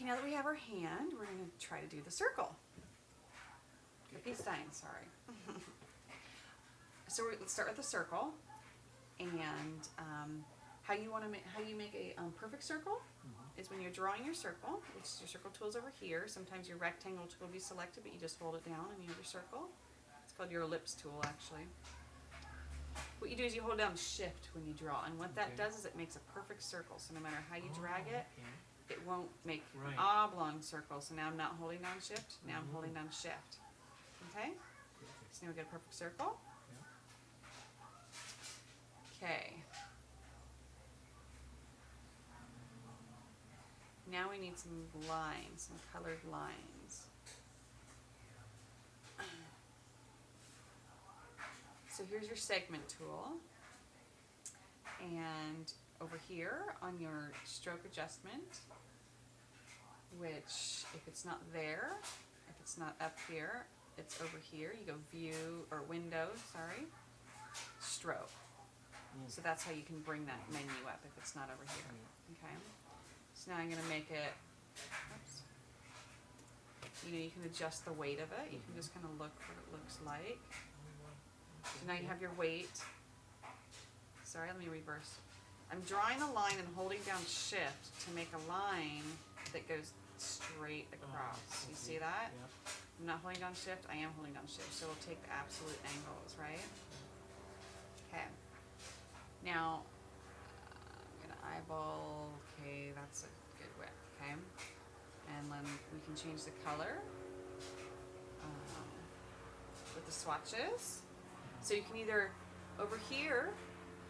Okay, now that we have our hand, we're going to try to do the circle. The peace sign, sorry. So let's start with the circle, and how you make a perfect circle is when you're drawing your circle, which is your circle tool's over here. Sometimes your rectangle tool will be selected, but you just hold it down and you have your circle. It's called your ellipse tool, actually. What you do is you hold down shift when you draw, and what that does is it makes a perfect circle. So no matter how you drag it, it won't make an oblong circle. So now I'm not holding down shift, now I'm holding down shift. Okay? So now we get a perfect circle. Okay. Now we need some lines, some colored lines. So here's your segment tool. And over here on your stroke adjustment, which if it's not there, if it's not up here, it's over here. You go view, or window, sorry, stroke. So that's how you can bring that menu up if it's not over here. Okay. So now I'm going to make it, oops. You can adjust the weight of it. You can just kind of look what it looks like. So now you have your weight. Sorry, let me reverse. I'm drawing a line and holding down shift to make a line that goes straight across. You see that? I'm not holding down shift, I am holding down shift. So we'll take the absolute angles, right? Okay. Now, I'm going to eyeball, okay, that's a good width, okay? And then we can change the color with the swatches. So you can either, over here,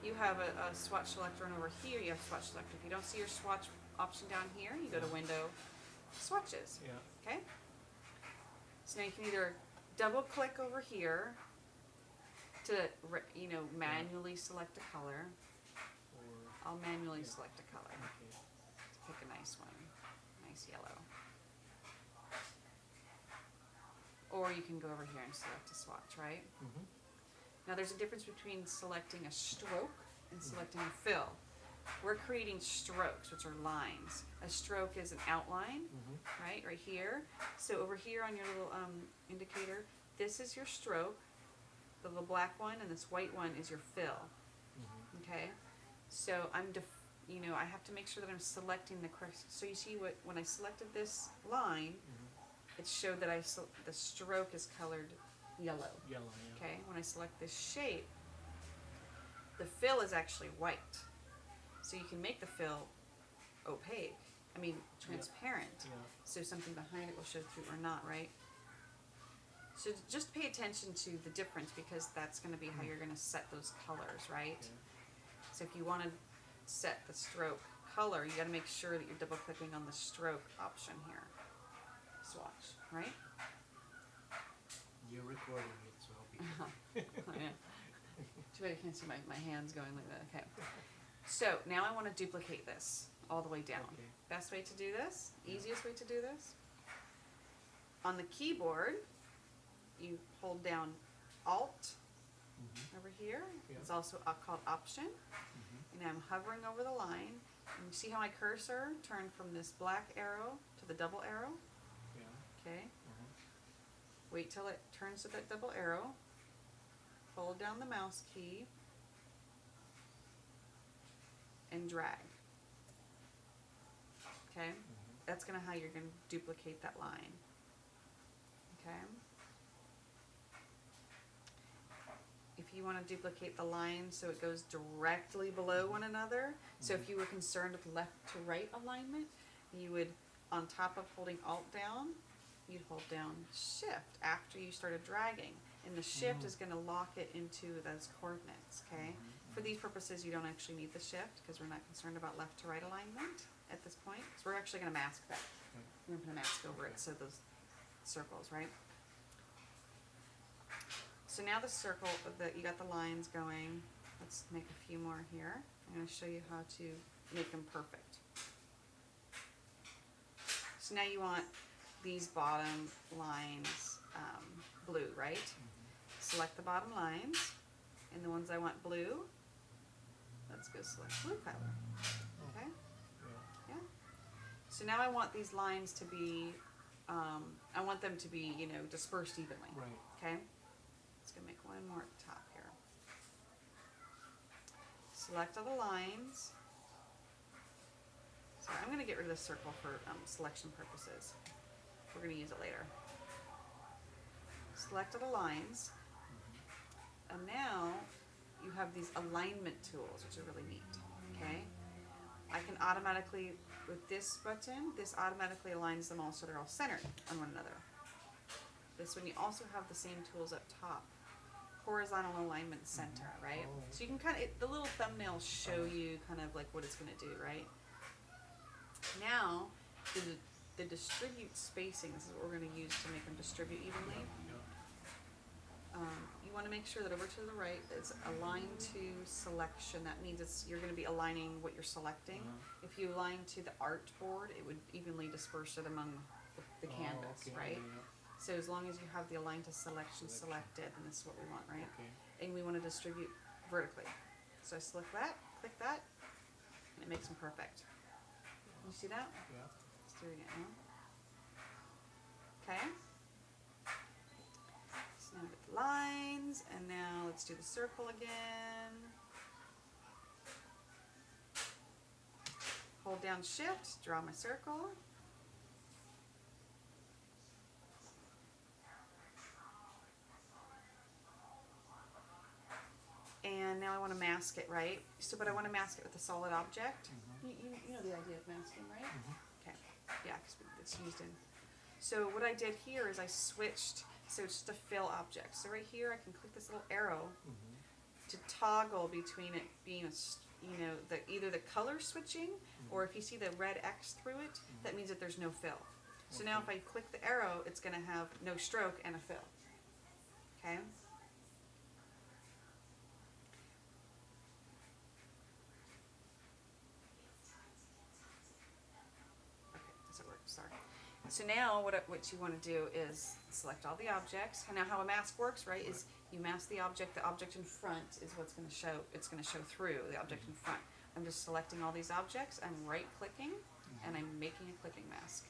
you have a swatch selector, and over here you have swatch selector. If you don't see your swatch option down here, you go to window, swatches, okay? So now you can either double click over here to, manually select a color. I'll manually select a color. Let's pick a nice one, nice yellow. Or you can go over here and select a swatch, right? Now there's a difference between selecting a stroke and selecting a fill. We're creating strokes, which are lines. A stroke is an outline, right here. So over here on your little indicator, this is your stroke, the little black one, and this white one is your fill. Okay, so I have to make sure that I'm selecting the correct. So you see when I selected this line, it showed that the stroke is colored yellow. Okay, when I select this shape, the fill is actually white. So you can make the fill opaque, transparent. So something behind it will show through or not, right? So just pay attention to the difference, because that's going to be how you're going to set those colors, right? So if you want to set the stroke color, you got to make sure that you're double clicking on the stroke option here. Swatch, right? You're recording it, so I'll be Yeah. Too bad you can't see my hands going like that. Okay. So now I want to duplicate this all the way down. Best way to do this, easiest way to do this, on the keyboard, you hold down Alt over here. It's also called Option. And I'm hovering over the line. And you see how my cursor turned from this black arrow to the double arrow? Okay. Wait till it turns to that double arrow. Hold down the mouse key and drag. Okay? That's how you're going to duplicate that line. Okay? If you want to duplicate the line so it goes directly below one another, so if you were concerned with left to right alignment, you would, on top of holding Alt down, you'd hold down Shift after you started dragging. And the Shift is going to lock it into those coordinates, okay? For these purposes, you don't actually need the Shift, because we're not concerned about left to right alignment at this point. So we're actually going to mask that. We're going to mask over it, so those circles, right? So now the circle, you got the lines going. Let's make a few more here. I'm going to show you how to make them perfect. So now you want these bottom lines blue, right? Select the bottom lines, and the ones I want blue, let's go select blue color. Okay? Yeah? So now I want these lines to be, I want them to be, you know, dispersed evenly. Right. Okay? Just gonna make one more at the top here. Select all the lines. Sorry, I'm gonna get rid of this circle for selection purposes. We're gonna use it later. Select all the lines. And now you have these alignment tools, which are really neat. Okay? I can automatically, with this button, this automatically aligns them all so they're all centered on one another. This one, you also have the same tools up top. Horizontal alignment center, right? Oh. So you can kind of, the little thumbnails show you kind of like what it's going to do, right? Now, the distribute spacing, this is what we're going to use to make them distribute evenly. You want to make sure that over to the right, it's aligned to selection. That means you're going to be aligning what you're selecting. If you align to the art board, it would evenly disperse it among the canvas, Okay, right? yeah. So as long as you have the align to selection selected, then this is what we want, right? Okay. And we want to distribute vertically. So I select that, click that, and it makes them perfect. You see that? Yeah. Let's do it again now. Okay. So now we get the lines, and now let's do the circle again. Hold down Shift, draw my circle. And now I want to mask it, right? So, but I want to mask it with a solid object. You know the idea of masking, right? Okay, yeah, because it's used in. So what I did here is I switched, so it's just a fill object. So right here I can click this little arrow to toggle between it being you know, either the color switching, or if you see the red X through it, that means that there's no fill. So now if I click the arrow, it's going to have no stroke and a fill. Okay? Sorry. So now what you want to do is select all the objects. And now how a mask works, right, is you mask the object in front is what's going to show, it's going to show through the object in front. I'm just selecting all these objects, I'm right clicking, and I'm making a clipping mask.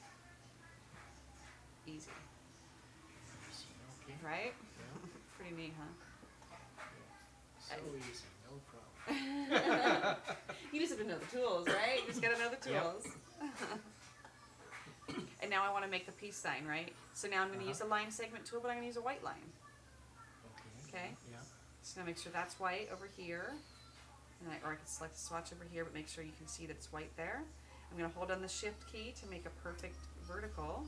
Easy. Okay. Right? Yeah. Pretty neat, huh? So easy, no problem. You just have to know the tools, right? You just gotta know the tools. And now I want to make the peace sign, right? So now I'm going to use the line segment tool, but I'm going to use a white line. Okay? Yeah. So now make sure that's white over here. And or I can select the swatch over here, but make sure you can see that it's white there. I'm going to hold on the Shift key to make a perfect vertical.